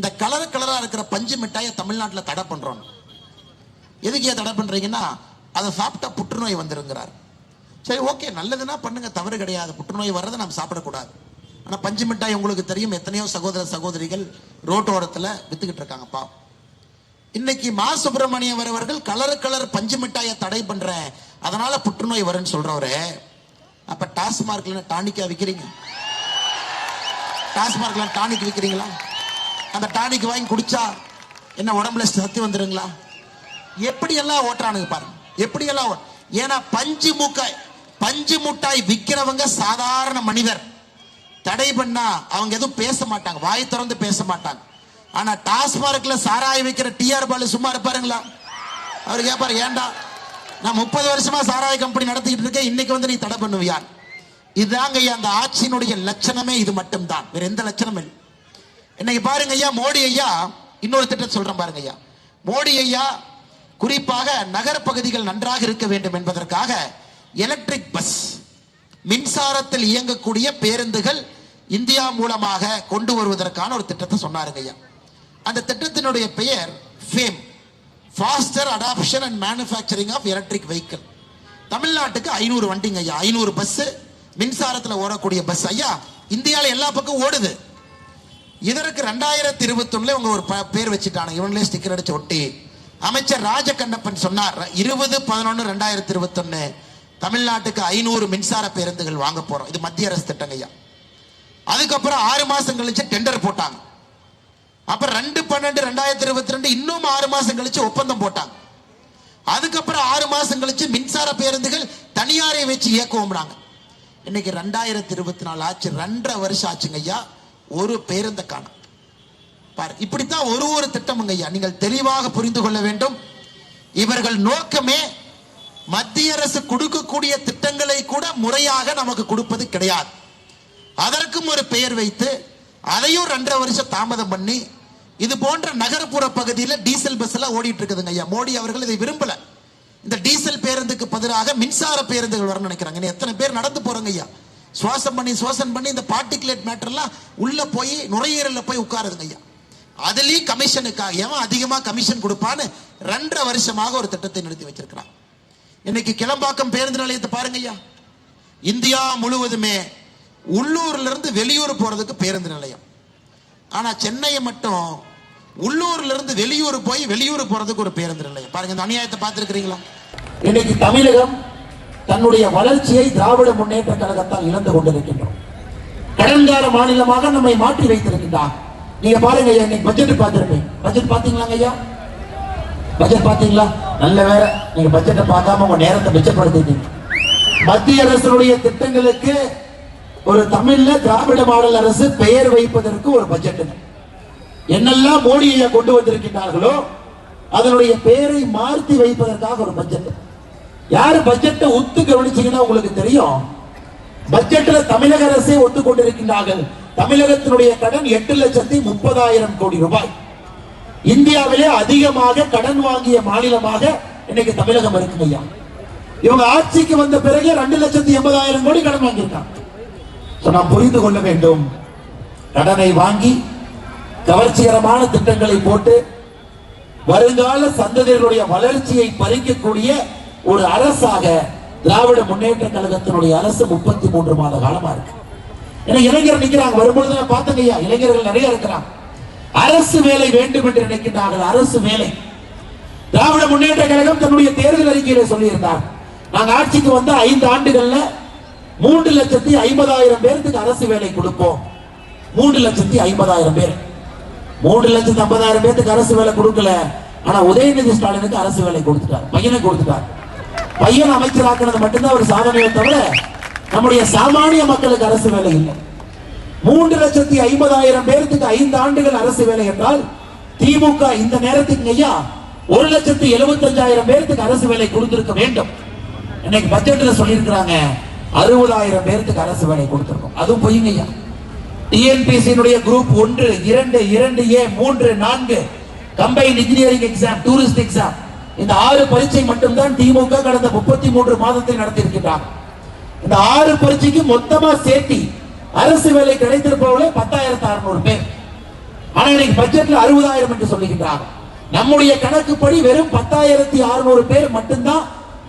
இந்த கலரா இருக்கிற பஞ்சு மிட்டாயை தமிழ்நாட்டில் தடை பண்றோம். எதுக்கு தடை பண்றீங்கன்னா அதை சாப்பிட்டா புற்றுநோய் வந்துருங்கிறார். சரி, ஓகே, நல்லதுன்னா பண்ணுங்க, தவறு கிடையாது. புற்றுநோய் வர்றதை நம்ம சாப்பிடக்கூடாது. ஆனா பஞ்சு மிட்டாய் உங்களுக்கு தெரியும், எத்தனையோ சகோதர சகோதரிகள் ரோட்டோரத்தில் வித்துக்கிட்டு இருக்காங்கப்பா. இன்னைக்கு மா சுப்பிரமணியம் அவர்கள் கலர் பஞ்சு மிட்டாயை தடை பண்றேன், அதனால புற்றுநோய் வரும்னு சொல்றவரு, அப்ப டாஸ்மார்க்ல டானிக்கா விக்கிறீங்க? டாஸ்மார்க்ல டானிக் விக்கிறீங்களா? அந்த டானிக் வாங்கி குடிச்சா என்ன உடம்புல சத்து வந்துருங்களா? எப்படி எல்லாம் ஓட்டுறானுங்க பாருங்க, எப்படி எல்லாம். ஏன்னா பஞ்சு முட்டாய் விக்கிறவங்க சாதாரண மனிதர். தடை பண்ணா அவங்க எதுவும் பேச மாட்டாங்க, வாய் திறந்து பேச மாட்டாங்க. ஆனா டாஸ்மார்க்ல சாராய வைக்கிற டிஆர் பாலு சும்மா இருப்பாருங்களா? அவரு கேட்பாரு, ஏண்டா நான் 30 வருஷமா சாராய கம்பெனி நடத்திக்கிட்டு இருக்கேன், இன்னைக்கு வந்து நீ தடை பண்ணுவியா? இதுதாங்க ஐயா அந்த ஆட்சியினுடைய லட்சணமே, இது மட்டும் தான், வேற எந்த லட்சணமும் இல்லை. இன்னைக்கு பாருங்க ஐயா, மோடி ஐயா இன்னொரு திட்டம் சொல்றேன் பாருங்க ஐயா. மோடி ஐயா குறிப்பாக நகர பகுதிகள் நன்றாக இருக்க வேண்டும் என்பதற்காக எலக்ட்ரிக் பஸ், மின்சாரத்தில் இயங்கக்கூடிய பேருந்துகள் இந்தியா மூலமாக கொண்டு வருவதற்கான ஒரு திட்டத்தை சொன்னாருங்க ஐயா. அந்த திட்டத்தினுடைய பெயர் FAME, foster adoption and manufacturing of electric vehicle. தமிழ்நாட்டுக்கு 500 வண்டிங்க ஐயா, 500 பஸ், மின்சாரத்தில் ஓடக்கூடிய பஸ் ஐயா இந்தியாவில் எல்லா பக்கம் ஓடுது. இதற்கு 2021 இவங்க ஒரு பேர் வச்சுட்டாங்க, இவங்களே ஸ்டிக்கர் அடிச்சு ஒட்டி. அமைச்சர் ராஜகண்ணப்பன் சொன்னார், 20/11/2021 தமிழ்நாட்டுக்கு 500 மின்சார பேருந்துகள் வாங்க போறோம். இது மத்திய அரசு திட்டங்க ஐயா. அதுக்கப்புறம் 6 மாசம் கழிச்சு டெண்டர் போட்டாங்க. அப்புறம் 2/12/2022 இன்னும் 6 மாசம் கழிச்சு ஒப்பந்தம் போட்டாங்க. அதுக்கப்புறம் 6 மாசம் கழிச்சு மின்சார பேருந்துகள் தனியாரை வச்சு இயக்குவோம்னாங்க. இன்னைக்கு 2024 ஆச்சு, 2.5 வருஷம் ஆச்சுங்க ஐயா, ஒரு பேருந்தை காணும் பாரு. இப்படித்தான் ஒரு திட்டமுங்க ஐயா. நீங்கள் தெளிவாக புரிந்து கொள்ள வேண்டும். இவர்கள் நோக்கமே மத்திய அரசு கொடுக்கக்கூடிய திட்டங்களை கூட முறையாக நமக்கு கொடுப்பது கிடையாது. அதற்கும் ஒரு பெயர் வைத்து அதையும் 2.5 வருஷம் தாமதம் பண்ணி இது போன்ற நகர்ப்புற பகுதியில் டீசல் பஸ் எல்லாம் ஓடிட்டு இருக்குதுங்க ஐயா. மோடி அவர்கள் இதை விரும்பல. இந்த டீசல் பேருந்துக்கு பதிலாக மின்சார பேருந்துகள் வரணும்னு நினைக்கிறாங்க. எத்தனை பேர் நடந்து போறாங்க ஐயா, சுவாசம் பண்ணி இந்த பார்ட்டிகுலேட் மேட்டர் எல்லாம் உள்ள போய் நுரையீரல்ல போய் உட்காருதுங்க ஐயா. அதுலயும் கமிஷனுக்காக எவன் அதிகமா கமிஷன் கொடுப்பான்னு 2.5 வருஷமாக ஒரு திட்டத்தை நிறுத்தி வச்சிருக்கிறான். இன்னைக்கு கிளம்பாக்கம் பேருந்து நிலையத்தை பாருங்க ஐயா, இந்தியா முழுவதுமே உள்ளூர்ல இருந்து வெளியூர் போறதுக்கு பேருந்து நிலையம். ஆனா சென்னையை மட்டும் உள்ளூர்ல இருந்து வெளியூர் போய் வெளியூர் போறதுக்கு ஒரு பேருந்து நிலையம். பாருங்க, இந்த அநியாயத்தை பார்த்திருக்கிறீங்களா? இன்னைக்கு தமிழகம் தன்னுடைய வளர்ச்சியை திராவிட முன்னேற்ற கழகத்தால் இழந்து கொண்டிருக்கின்றோம். கடன்கார மாநிலமாக நம்மை மாற்றி வைத்திருக்கின்றார். நீங்க பாருங்க ஐயா, இன்னைக்கு பட்ஜெட் பார்த்திருப்பேன். பட்ஜெட் பாத்தீங்களாங்க ஐயா? பட்ஜெட் பாத்தீங்களா? நல்ல வேற நீங்க பட்ஜெட்டை பார்க்காம உங்க நேரத்தை மிச்சப்படுத்திட்டீங்க. மத்திய அரசுடைய திட்டங்களுக்கு ஒரு தமிழ்ல திராவிட மாடல் அரசு பெயர் வைப்பதற்கு ஒரு பட்ஜெட். என்னெல்லாம் மோடி ஐயா கொண்டு வந்திருக்கிறார்களோ அதனுடைய பெயரை மாற்றி வைப்பதற்காக ஒரு பட்ஜெட். யாரு பட்ஜெட்டை ஒத்து கவனிச்சீங்கன்னா உங்களுக்கு தெரியும், பட்ஜெட்ல தமிழக அரசே ஒத்துக்கொண்டிருக்கின்றார்கள். தமிழகத்தினுடைய கடன் 8,30,000 கோடி ரூபாய். இந்தியாவிலே அதிகமாக கடன் வாங்கிய மாநிலமாக இன்னைக்கு தமிழகம் இருக்கு ஐயா. இவங்க ஆட்சிக்கு வந்த பிறகு 2,80,000 கோடி கடன் வாங்கியிருக்காங்க. நாம் புரிந்து கொள்ள வேண்டும், கடனை வாங்கி கவர்ச்சிகரமான திட்டங்களை போட்டு வருங்கால சந்ததிகளுடைய வளர்ச்சியை பறிக்கக்கூடிய ஒரு அரசாக திராவிட முன்னேற்ற கழகத்தினுடைய அரசு 33 மாத காலமா இருக்கு. ஏன்னா இளைஞர் நிக்கிறாங்க, வரும்பொழுது நான் பார்த்தேங்க ஐயா, இளைஞர்கள் நிறைய இருக்கிறாங்க. அரசு வேலை வேண்டும் என்று நினைக்கின்றார்கள். அரசு வேலை திராவிட முன்னேற்ற கழகம் தன்னுடைய தேர்தல் அறிக்கையில சொல்லியிருந்தார், நாங்க ஆட்சிக்கு வந்த 5 ஆண்டுகள்ல 3,50,000 பேருக்கு அரசு வேலை கொடுப்போம். 3,50,000 பேர், 3,50,000 பேருக்கு அரசு வேலை கொடுக்கல. ஆனா உதயநிதி ஸ்டாலினுக்கு அரசு வேலை கொடுத்துட்டார், பையனை கொடுத்துட்டார். பையன் அமைச்சராக்குறது மட்டும்தான் ஒரு சாதனையை தவிர நம்முடைய சாமானிய மக்களுக்கு அரசு வேலை இல்லை. 3,50,000 பேருக்கு 5 ஆண்டுகள் அரசு வேலை என்றால் திமுக இந்த நேரத்துக்கு ஐயா 1,75,000 பேருக்கு அரசு வேலை கொடுத்திருக்க வேண்டும். இன்னைக்கு பட்ஜெட்ல சொல்லியிருக்கிறாங்க 60,000 பேருக்கு அரசு வேலை கொடுத்திருக்கோம். அதுவும் பொய்ங்க ஐயா. TNPSC group 1, 2, 2A, 3, 4 combine engineering exam, tourist exam, இந்த 6 பரீட்சை மட்டும்தான் திமுக கடந்த 33 மாதத்தில் நடத்தி இருக்கின்றார். இந்த 6 பரீட்சைக்கு மொத்தமா சேர்த்தி அரசு வேலை கிடைத்திருப்பவர்களே 10,600 பேர். ஆனா ஆனா இன்னைக்கு பட்ஜெட்ல 60,000 என்று சொல்லுகின்றாங்க. நம்முடைய கணக்குப்படி வெறும் 10,600 பேர் மட்டும்தான்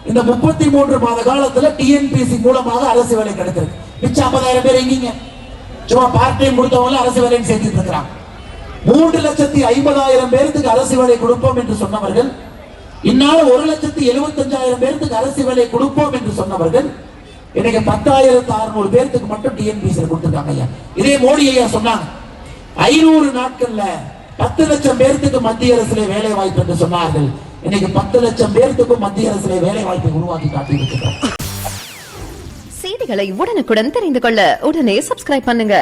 இந்த 33 மாத காலத்துல டிஎன்பிசி மூலமாக அரசு வேலை கிடைத்திருக்கு. மிச்சம் 50,000 பேர் எங்கீங்க? சும்மா பார்ட் டைம் கொடுத்தவங்க அரசு வேலைன்னு சேர்த்துட்டு இருக்கிறாங்க. 3,50,000 பேருக்கு அரசு வேலை கொடுப்போம் என்று சொன்னவர்கள், இந்நாள் 1,75,000 பேருக்கு அரசு வேலை கொடுப்போம் என்று சொன்னவர்கள் இன்னைக்கு 10,600 பேருக்கு மட்டும் டிஎன்பிசி கொடுத்திருக்காங்க ஐயா. இதே மோடி ஐயா சொன்னாங்க 500 நாட்கள்ல 10 லட்சம் பேருக்கு மத்திய அரசிலே வேலை வாய்ப்பு என்று சொன்னார்கள். இன்னைக்கு 10 லட்சம் பேருக்கு மத்திய அரசிலே வேலை வாய்ப்பை உருவாக்கி காட்டியிருக்கிறார். செய்திகளை உடனுக்குடன் தெரிந்து கொள்ள உடனே சப்ஸ்கிரைப் பண்ணுங்க.